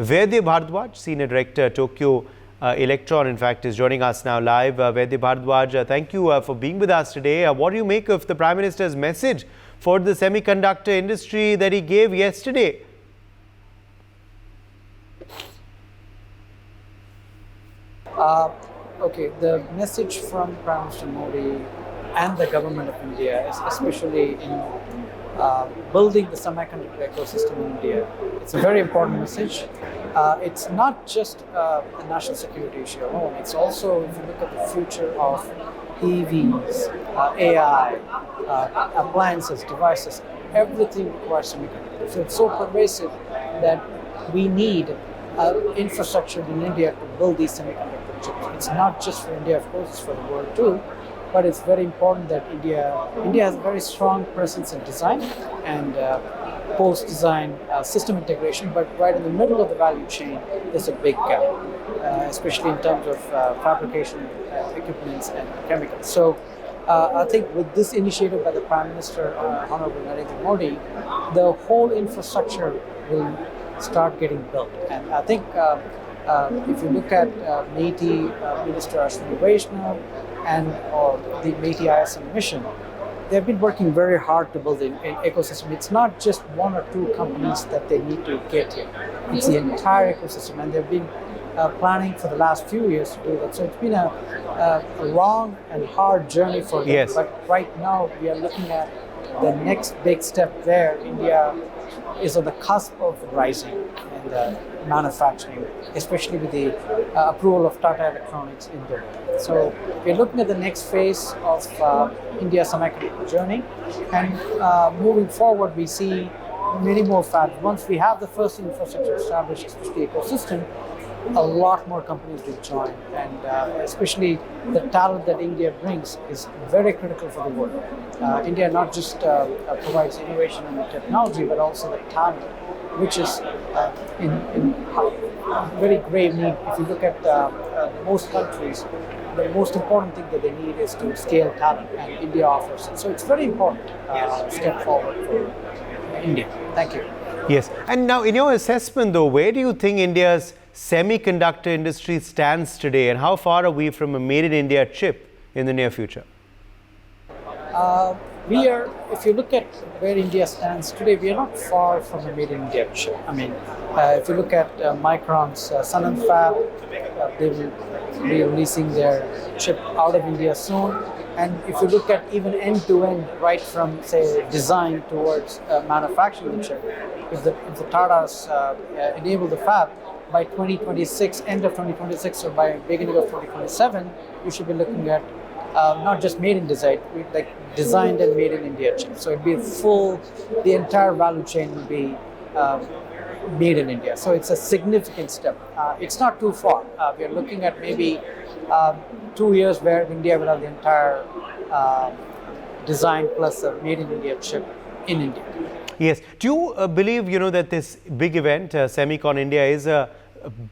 Vaidya Bharadwaj, Senior Director, Tokyo Electron, in fact, is joining us now live. Vaidya Bharadwaj, thank you for being with us today. What do you make of the Prime Minister's message for the semiconductor industry that he gave yesterday? Okay, the message from Prime Minister Modi and the government of India is especially in building the semiconductor ecosystem in India. It's a very important message. It's not just a national security issue alone. It's also, if you look at the future of EVs, AI, appliances, devices, everything requires semiconductors. So it's so pervasive that we need infrastructure in India to build these semiconductor chips. It's not just for India, of course, it's for the world too. But it's very important that India has a very strong presence in design and post-design system integration, but right in the middle of the value chain, there's a big gap, especially in terms of fabrication equipments and chemicals. So I think with this initiative by the Prime Minister, Honorable Narendra Modi, the whole infrastructure will start getting built. And I think if you look at MeitY Minister Ashwini Vaishnav and the MeitY ISM mission, they've been working very hard to build an ecosystem. It's not just one or two companies that they need to get here. It's the entire ecosystem, and they've been planning for the last few years to do that. So it's been a long and hard journey for them. Yes. But right now we are looking at the next big step there. India is on the cusp of rising in manufacturing, especially with the approval of Tata Electronics in Dubai. So we're looking at the next phase of India's semiconductor journey, and moving forward, we see many more fabs. Once we have the first infrastructure established, especially ecosystem, a lot more companies will join, and especially the talent that India brings is very critical for the world. India not just provides innovation and technology, but also the talent, which is in very grave need. If you look at most countries, the most important thing that they need is to scale talent, and India offers it. So it's very important step forward for India. Thank you. Yes. And now, in your assessment, though, where do you think India's semiconductor industry stands today, and how far are we from a made in India chip in the near future? If you look at where India stands today, we are not far from a made in India chip. I mean, if you look at Micron's Sanand fab, they will be releasing their chip out of India soon. And if you look at even end-to-end, right from, say, design towards manufacturing the chip, if the Tatas enable the fab, by 2026, end of 2026 or by beginning of 2027, you should be looking at not just made in design, like designed and made in India chips. So it'd be the entire value chain will be made in India. So it's a significant step. It's not too far. We are looking at maybe 2 years where India will have the entire design plus a made in India chip in India. Yes. Do you believe, that this big event, Semicon India, is a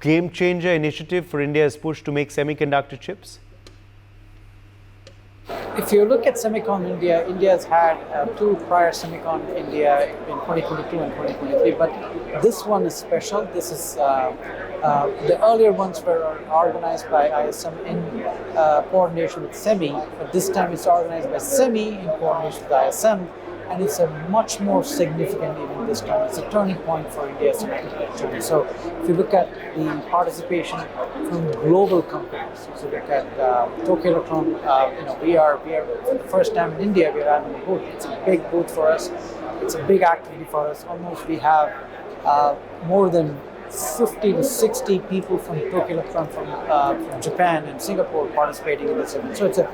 game changer initiative for India's push to make semiconductor chips? If you look at Semicon India, India has had two prior Semicon India in 2022 and 2023, but this one is special. This is the earlier ones were organized by ISM in coordination with SEMI, but this time it's organized by SEMI in coordination with ISM. And it's a much more significant event this time. It's a turning point for India's semiconductor journey. So if you look at the participation from global companies, if you look at Tokyo Electron, we are for the first time in India, we are having a booth. It's a big booth for us. It's a big activity for us. Almost we have more than 50 to 60 people from Tokyo Electron from Japan and Singapore participating in this event. So it's a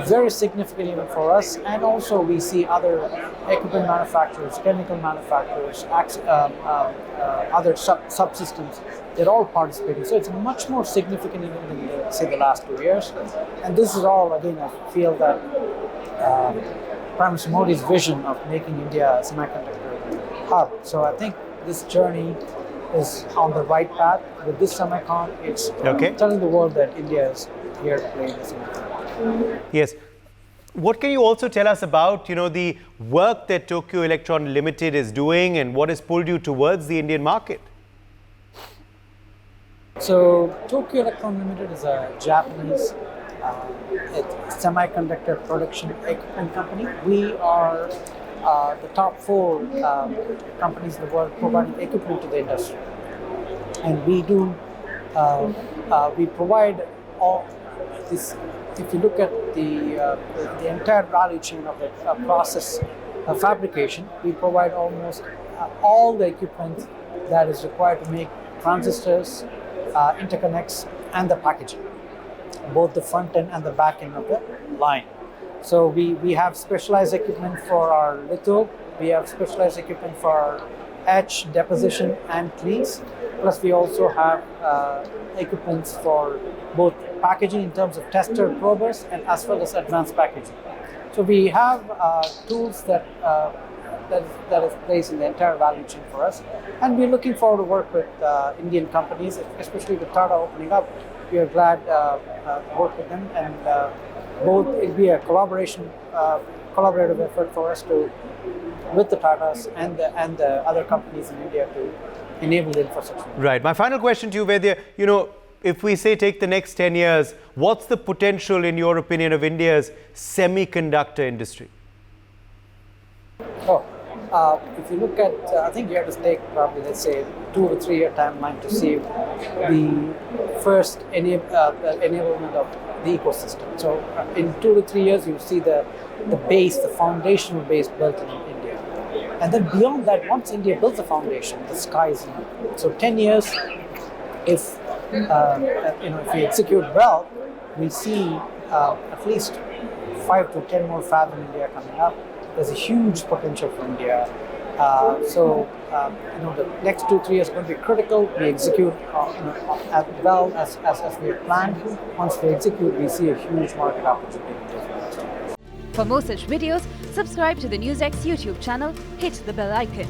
very significant event for us, and also we see other equipment manufacturers, chemical manufacturers, other subsystems, they're all participating. So it's a much more significant event than, say, the last 2 years. And this is all, again, I feel that Prime Minister Modi's vision of making India a semiconductor hub. So I think this journey is on the right path. With this Semicon, it's telling the world that India is here to play in this semiconductor. Yes. What can you also tell us about, the work that Tokyo Electron Limited is doing and what has pulled you towards the Indian market? So Tokyo Electron Limited is a Japanese semiconductor production equipment company. We are the top 4 companies in the world providing equipment to the industry, and we do we provide all this. If you look at the entire value chain of the process fabrication, we provide almost all the equipment that is required to make transistors, interconnects, and the packaging, both the front end and the back end of the line. So we have specialized equipment for our litho, we have specialized equipment for our etch, deposition, and cleans. Plus we also have equipments for both packaging in terms of tester probers and as well as advanced packaging. So we have tools that is placed in the entire value chain for us, and we're looking forward to work with Indian companies, especially with Tata opening up. We are glad to work with them, and both it'll be a collaborative effort for us with the Tatas and the other companies in India to enable the infrastructure. Right. My final question to you, Vaidya, if we say take the next 10 years, what's the potential, in your opinion, of India's semiconductor industry? If you look at, I think you have to take probably, let's say, 2 to 3 year timeline to see the first enablement of the ecosystem. So in 2 to 3 years, you see the base, the foundational base built in India. And then beyond that, once India builds the foundation, the sky is the limit. So 10 years, if we execute well, we see at least 5 to 10 more fabs in India coming up. There's a huge potential for India. The next 2-3 years are going to be critical. We execute as well as we have planned. Once we execute, we see a huge market opportunity. For more such videos, subscribe to the NewsX YouTube channel, hit the bell icon.